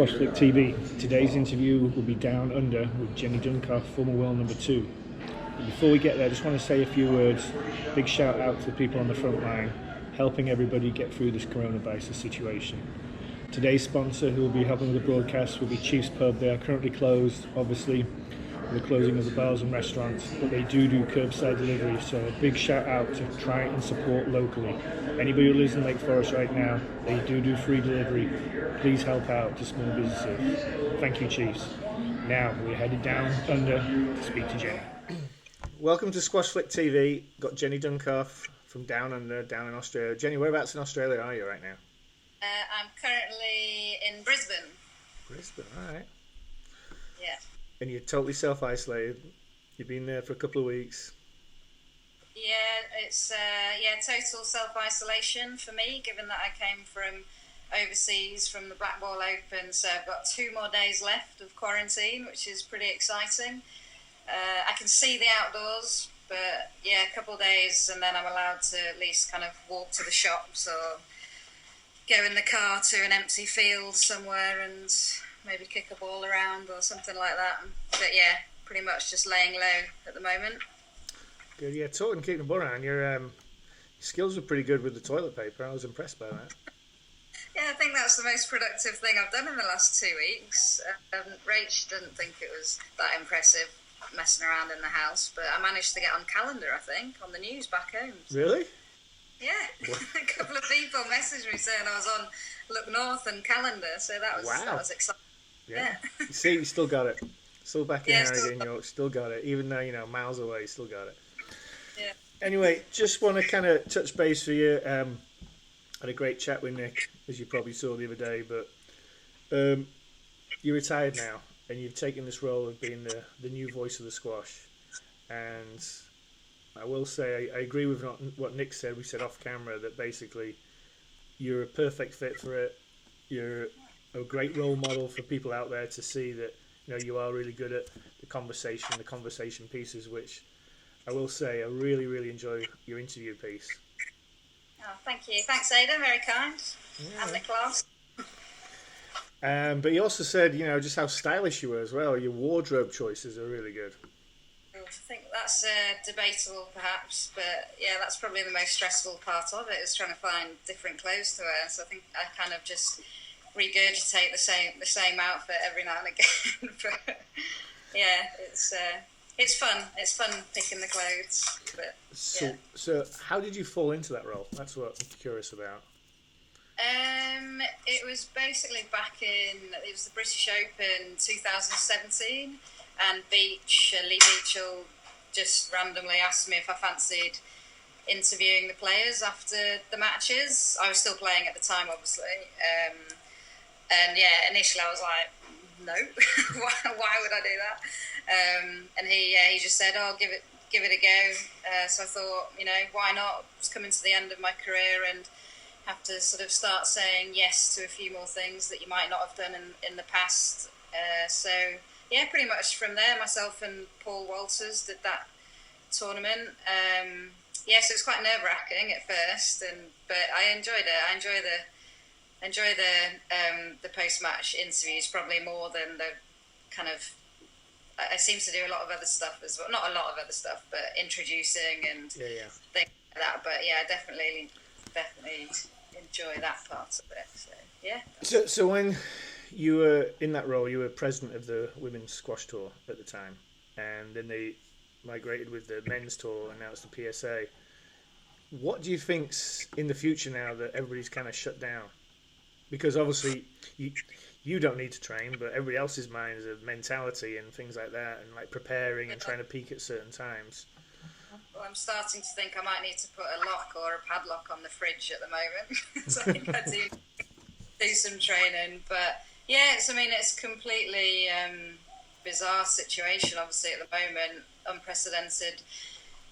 Squashflik TV. Today's interview will be Down Under with Jenny Duncalf, former world number 2. But before we get there, I just want to say a few words. Big shout out to the people on the front line, helping everybody get through this coronavirus situation. Today's sponsor, who will be helping with the broadcast, will be Chief's Pub. They are currently closed, obviously, with the closing of the bars and restaurants, but they do curbside delivery, so a big shout out to try and support locally. Anybody who lives in Lake Forest right now, they do free delivery. Please help out to small businesses. Thank you, Chiefs. Now we're headed down under to speak to Jenny. Welcome to Squashflik TV. Got Jenny Duncalf from Down Under, down in Australia. Jenny, whereabouts in Australia are you right now? I'm currently in Brisbane. Brisbane, all right. Yeah. And you're totally self-isolated. You've been there for a couple of weeks. Yeah, it's total self-isolation for me, given that I came from overseas from the Black Ball Open, so I've got 2 more days left of quarantine, which is pretty exciting. I can see the outdoors, but yeah, a couple of days and then I'm allowed to at least kind of walk to the shops or go in the car to an empty field somewhere and maybe kick a ball around or something like that. But yeah, pretty much just laying low at the moment. Good, yeah. Talking kicking the ball around, your skills were pretty good with the toilet paper. I was impressed by that. Yeah, I think that's the most productive thing I've done in the last 2 weeks. Rach didn't think it was that impressive messing around in the house, but I managed to get on calendar, I think, on the news back home. Really? Yeah, a couple of people messaged me saying I was on Look North and calendar, so that was exciting. Yeah. You see, you still got it. Still back in Harrogate, York, still got it. Even though, miles away, still got it. Yeah. Anyway, just want to kind of touch base for you. Had a great chat with Nick, as you probably saw the other day, but you're retired now, and you've taken this role of being the new voice of the squash. And I will say, I agree with what Nick said. We said off camera that basically you're a perfect fit for it. You're a great role model for people out there to see that you are really good at the conversation pieces, which I will say I really, really enjoy your interview piece. Oh, thank you. Thanks, Ada. Very kind. Yeah. And the class. But you also said, just how stylish you were as well. Your wardrobe choices are really good. I think that's debatable, perhaps, but yeah, that's probably the most stressful part of it, is trying to find different clothes to wear. So I think I kind of just regurgitate the same outfit every now and again. But yeah, it's fun. It's fun picking the clothes. But yeah. So how did you fall into that role? That's what I'm curious about. It was basically it was the British Open 2017, and Lee Beachell just randomly asked me if I fancied interviewing the players after the matches. I was still playing at the time, obviously. And yeah, initially I was like, no, why would I do that? And he just said, oh, give it a go. So I thought, why not? It's coming to the end of my career and have to sort of start saying yes to a few more things that you might not have done in the past. So yeah, pretty much from there, myself and Paul Walters did that tournament. So it was quite nerve-wracking at first, but I enjoyed it. I enjoy the post-match interviews probably more than the kind of. I seem to do a lot of other stuff as well. Not a lot of other stuff, but introducing and things like that. But yeah, definitely enjoy that part of it. So yeah. So when you were in that role, you were president of the Women's Squash Tour at the time, and then they migrated with the Men's Tour, and now it's the PSA. What do you think's in the future now that everybody's kind of shut down? Because obviously you don't need to train, but everybody else's minds of mentality and things like that, and like preparing and trying to peak at certain times. Well, I'm starting to think I might need to put a lock or a padlock on the fridge at the moment. So I think I do some training, but yeah, it's completely bizarre situation. Obviously, at the moment, unprecedented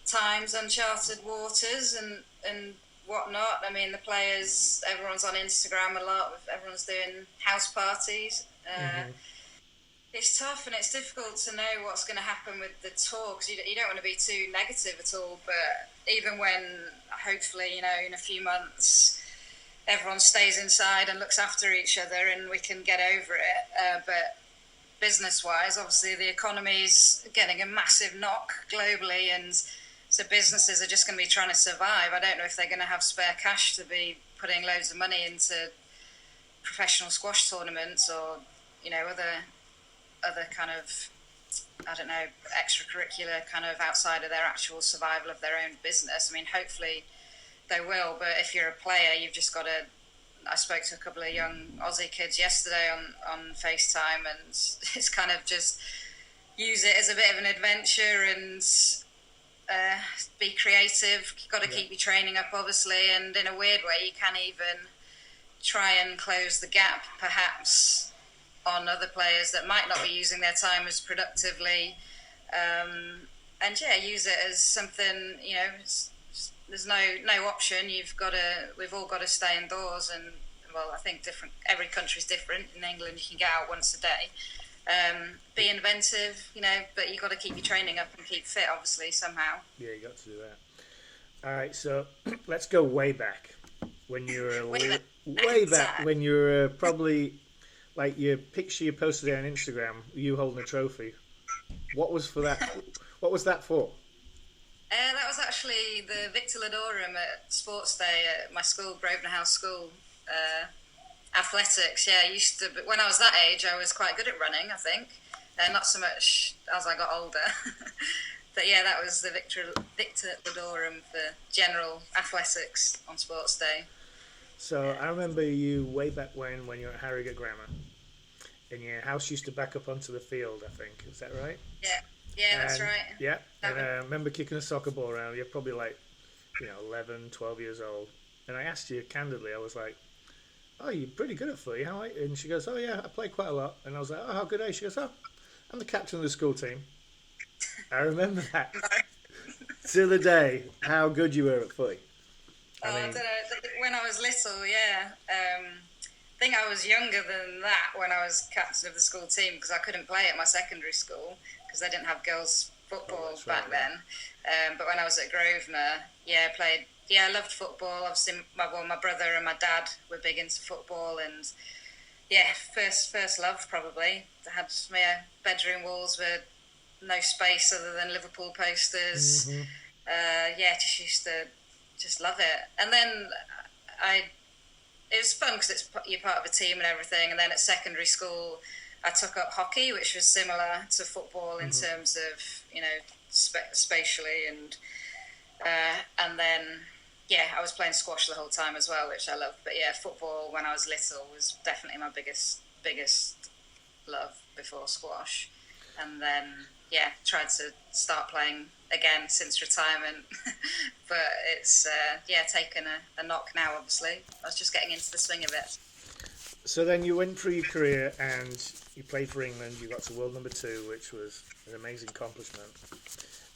times, uncharted waters, and whatnot. I mean, the players, everyone's on Instagram a lot. Everyone's doing house parties. It's tough and it's difficult to know what's going to happen with the tour, because you don't want to be too negative at all. But even when, hopefully, in a few months, everyone stays inside and looks after each other, and we can get over it. But business-wise, obviously the economy's getting a massive knock globally, and so businesses are just going to be trying to survive. I don't know if they're going to have spare cash to be putting loads of money into professional squash tournaments or, you know, other kind of, I don't know, extracurricular kind of outside of their actual survival of their own business. I mean, hopefully they will, but if you're a player, you've just got to. I spoke to a couple of young Aussie kids yesterday on FaceTime, and it's kind of just use it as a bit of an adventure and be creative. You've got to keep your training up, obviously, and in a weird way, you can even try and close the gap, perhaps, on other players that might not be using their time as productively, and use it as something, you know. There's no option. We've all got to stay indoors, and well, I think every country's different. In England, you can get out once a day. Be inventive, you know, but you got to keep your training up and keep fit, obviously, somehow. Yeah, you got to do that. All right, so let's go way back when you were way back when you were probably like your picture you posted on Instagram, you holding a trophy. What was for that? What was that for? That was actually the Victor Ladorum at Sports Day at my school, Grosvenor House School. Athletics, yeah. When I was that age, I was quite good at running, I think. Not so much as I got older. But yeah, that was the Victor Ladorum for general athletics on Sports Day. So I remember you way back when you were at Harrogate Grammar, and your house used to back up onto the field, I think. Is that right? Yeah. Yeah, that's right. Yeah, and I remember kicking a soccer ball around. You're probably like, 11, 12 years old. And I asked you candidly, I was like, oh, you're pretty good at footy. How are you? And she goes, oh, yeah, I play quite a lot. And I was like, oh, how good are you? She goes, oh, I'm the captain of the school team. I remember that. To the day, how good you were at footy. I don't know. When I was little, yeah. I think I was younger than that when I was captain of the school team, because I couldn't play at my secondary school because they didn't have girls football back then. But when I was at Grosvenor, I played. Yeah, I loved football. Obviously, my brother and my dad were big into football, and first love probably. I had my bedroom walls with no space other than Liverpool posters. Mm-hmm. Just used to just love it. And then it was fun because you're part of a team and everything. And then at secondary school, I took up hockey, which was similar to football in terms of, spatially. And then, I was playing squash the whole time as well, which I loved. But football when I was little was definitely my biggest love before squash. And then, tried to start playing again since retirement. But it's, taken a knock now, obviously. I was just getting into the swing of it. So then you went through your career and you played for England. You got to world number 2, which was an amazing accomplishment.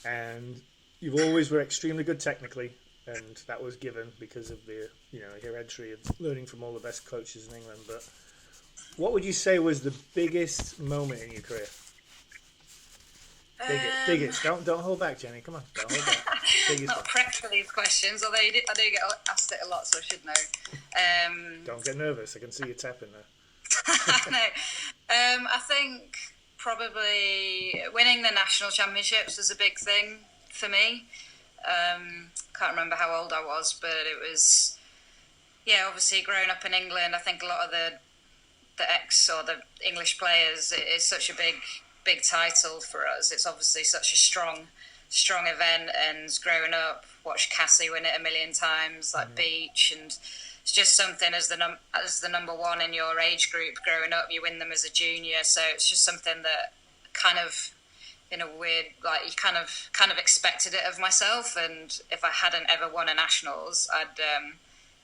And you've always were extremely good technically, and that was given because of the hereditary of learning from all the best coaches in England. But what would you say was the biggest moment in your career? Biggest. Don't hold back, Jenny. Come on, don't hold back. Not prepped for these questions, although I do get asked it a lot, so I should know. Don't get nervous. I can see you tapping there. No, I think probably winning the national championships was a big thing for me. Can't remember how old I was, but it was, obviously growing up in England, I think a lot of the English players, it is such a big title for us. It's obviously such a strong event, and growing up, watched Cassie win it a million times, like Beach, and it's just something as the number one in your age group growing up, you win them as a junior, so it's just something that kind of, in a weird, like, you kind of expected it of myself, and if I hadn't ever won a nationals, I'd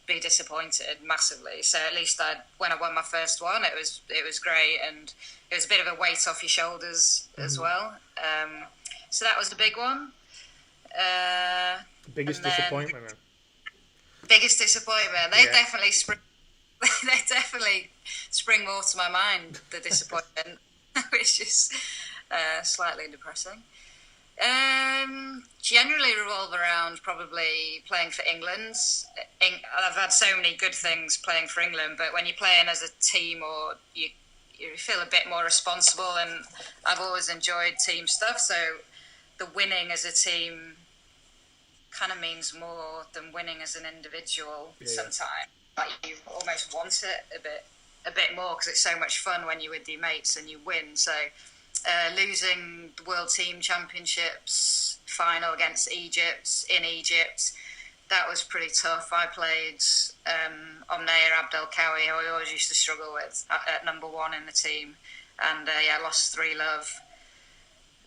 be disappointed massively. So at least when I won my first one, it was great, and it was a bit of a weight off your shoulders as well. So that was the big one. Biggest disappointment then? Biggest disappointment. They definitely spring more to my mind, the disappointment, which is slightly depressing. Generally revolve around probably playing for England. I've had so many good things playing for England, but when you're playing as a team, or you feel a bit more responsible, and I've always enjoyed team stuff. So the winning as a team kind of means more than winning as an individual. Yeah. Sometimes, like, you almost want it a bit more because it's so much fun when you're with your mates and you win. So losing the World Team Championships final against Egypt in Egypt, that was pretty tough. I played Omneir Abdelkawi, who I always used to struggle with, at number one in the team, and lost 3-love,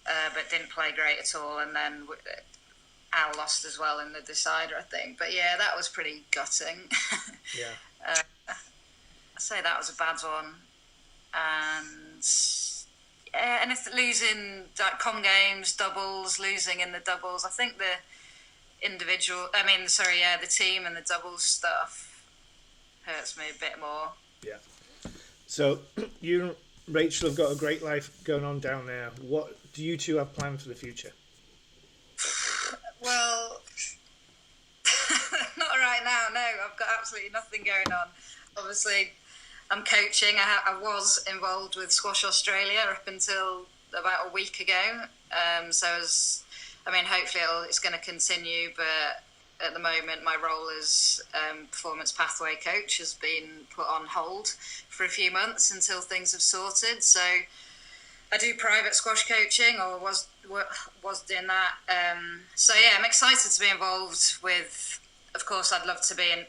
but didn't play great at all. And then Al lost as well in the decider, I think. But yeah, that was pretty gutting. Yeah. I'd say that was a bad one. And if losing like com games, doubles, losing in the doubles, I think the team and the doubles stuff hurts me a bit more. Yeah. So you and Rachel have got a great life going on down there. What do you two have planned for the future? Well, not right now, no. I've got absolutely nothing going on. Obviously, I'm coaching. I was involved with Squash Australia up until about a week ago. Hopefully it's going to continue, but at the moment my role as performance pathway coach has been put on hold for a few months until things have sorted. So I do private squash coaching, or was doing that. I'm excited to be involved with. Of course, I'd love to be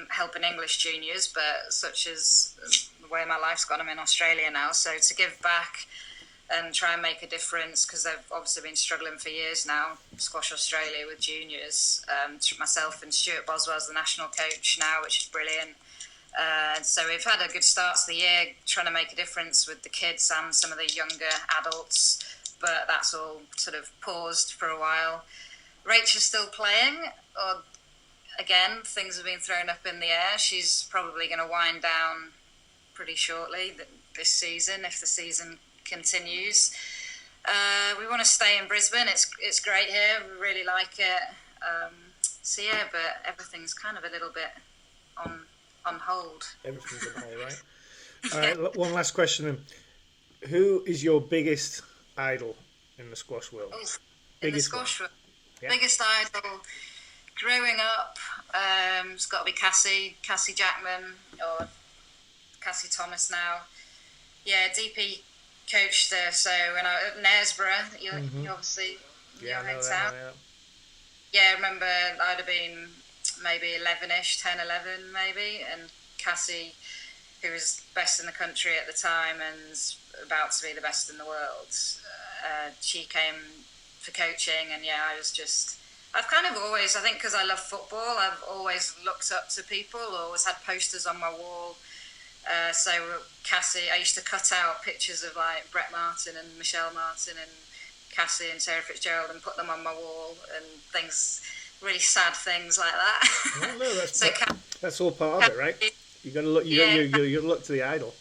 helping English juniors, but such as the way my life's gone, I'm in Australia now. So to give back and try and make a difference, because they've obviously been struggling for years now, Squash Australia with juniors. Myself and Stuart Boswell's the national coach now, which is brilliant. So we've had a good start to the year trying to make a difference with the kids and some of the younger adults, but that's all sort of paused for a while. Rachel's still playing, or again, things have been thrown up in the air. She's probably going to wind down pretty shortly this season, if the season continues. We want to stay in Brisbane. It's great here. We really like it. But everything's kind of a little bit on hold. Everything's on hold, right? All right, one last question then. Who is your biggest idol in the squash world? In the squash world? Yeah. Biggest idol growing up, it's got to be Cassie Jackman, or Cassie Thomas now. Yeah, DP coached her, so when I at Knaresborough, you obviously your hometown. Yeah, I remember I'd have been maybe 11ish, 10, 11 maybe, and Cassie, who was best in the country at the time and about to be the best in the world, she came for coaching, and I've kind of always, I think because I love football, I've always looked up to people, always had posters on my wall. So Cassie, I used to cut out pictures of like Brett Martin and Michelle Martin and Cassie and Sarah Fitzgerald and put them on my wall, and things, really sad things like that. Well, no, that's all part of it, right? You got to look. You got to look to the idol.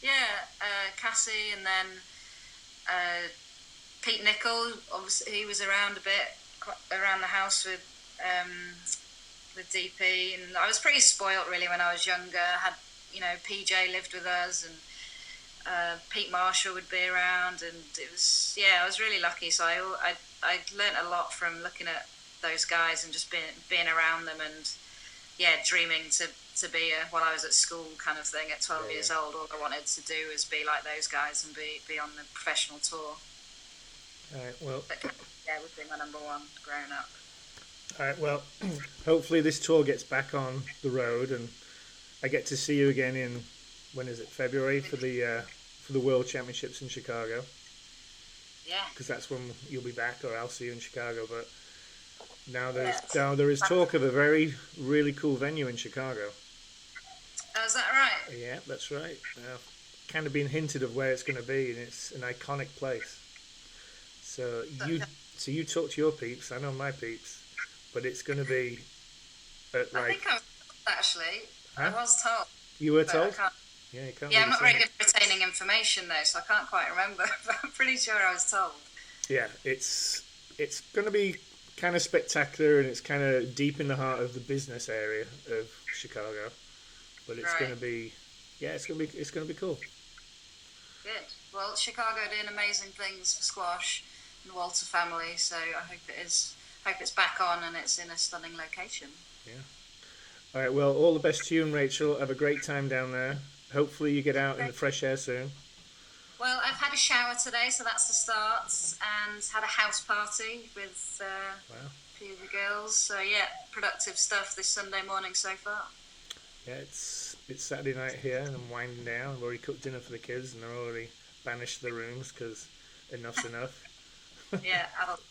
Yeah, Cassie, and then Pete Nicol. Obviously, he was around a bit, around the house with DP, and I was pretty spoilt really when I was younger. I had, PJ lived with us, and Pete Marshall would be around, and it was, I was really lucky. So I learnt a lot from looking at those guys and just being around them, and dreaming to be while I was at school kind of thing at 12 years old. All I wanted to do was be like those guys and be on the professional tour. All right, well, would be my number one growing up. All right, well, hopefully this tour gets back on the road, and I get to see you again in, when is it, February, for the World Championships in Chicago. Yeah. Because that's when you'll be back, or I'll see you in Chicago. But now there is talk of a really cool venue in Chicago. Oh, is that right? Yeah, that's right. Kind of been hinted of where it's going to be, and it's an iconic place. So you talk to your peeps. I know my peeps, but it's going to be at like. I think I was told, actually. Huh? I was told. You were told? You can't. Yeah, I'm not very good at retaining information though, so I can't quite remember. But I'm pretty sure I was told. Yeah, it's going to be kind of spectacular, and it's kind of deep in the heart of the business area of Chicago. But it's going Right. to be, yeah, it's going to be cool. Good. Well, Chicago doing amazing things for squash and the Walter family, so I hope it is. Hope it's back on and it's in a stunning location. Yeah. All right. Well, all the best to you and Rachel. Have a great time down there. Hopefully, you get out in Okay. the fresh air soon. Well, I've had a shower today, so that's the start, and had a house party with Wow. a few of the girls. So yeah, productive stuff this Sunday morning so far. Yeah, it's Saturday night here, and I'm winding down. I've already cooked dinner for the kids, and they're already banished to the rooms because enough's enough. Yeah, adult.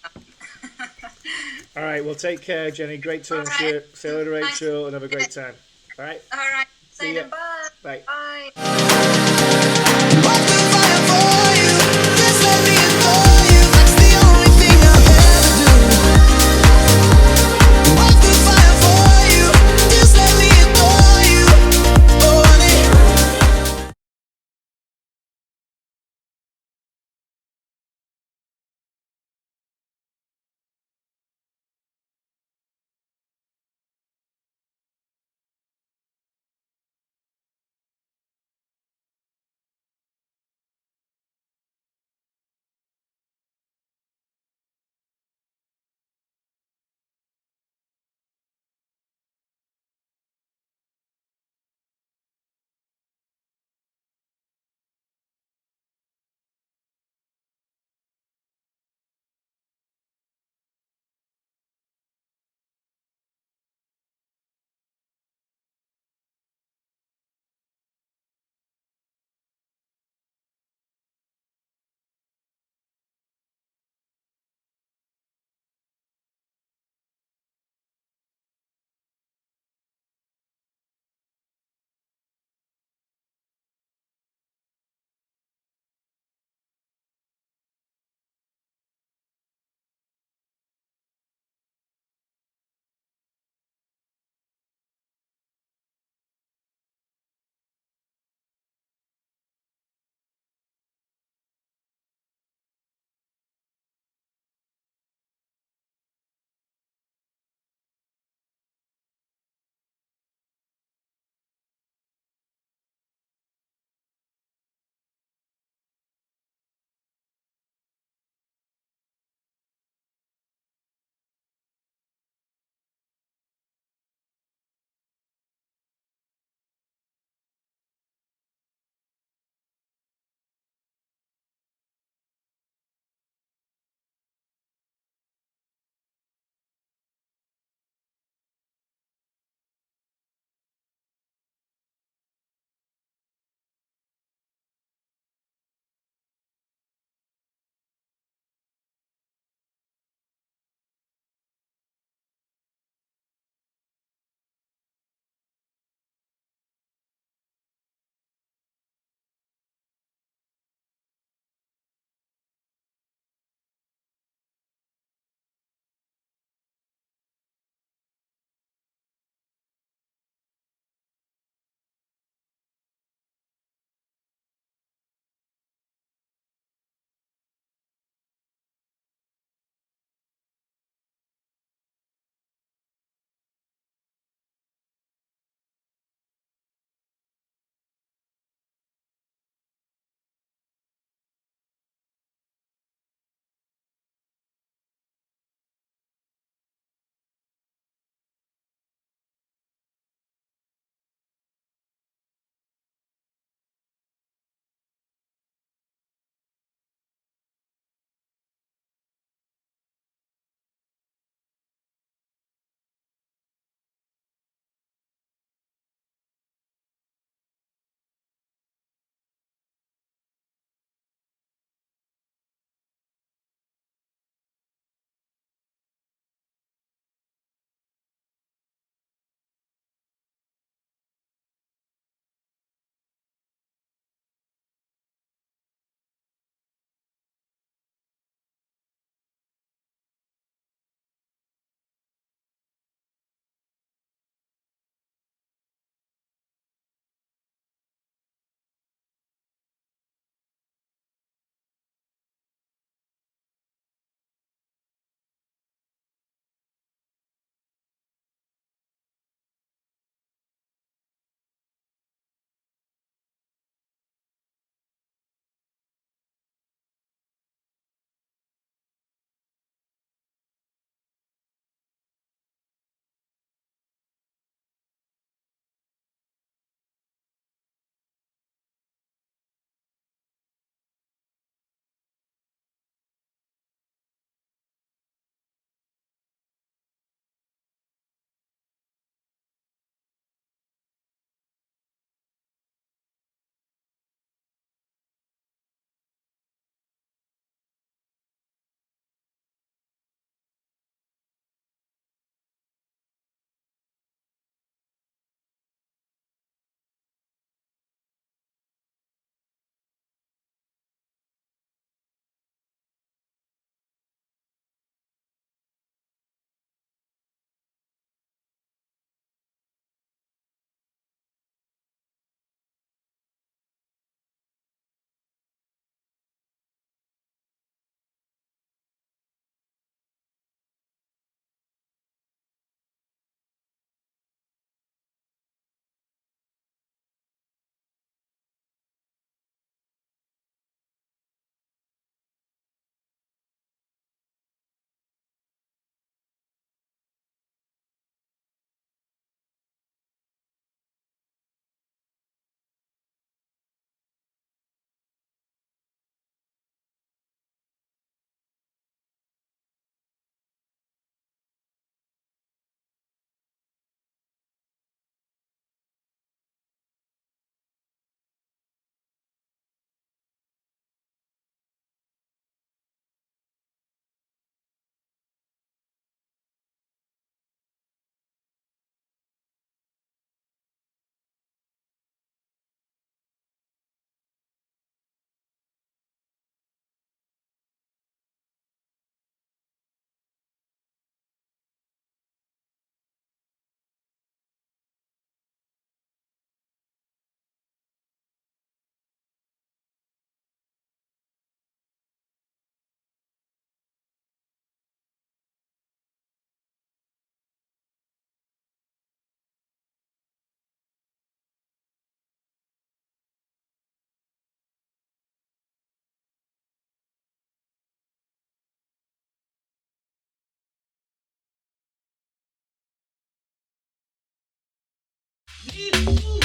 All right. Well, take care, Jenny. Great All talking to right. you. Say hello to Nice. Rachel, and have a great time. All right. All right. See Say ya. them bye. Bye. Bye. Ooh.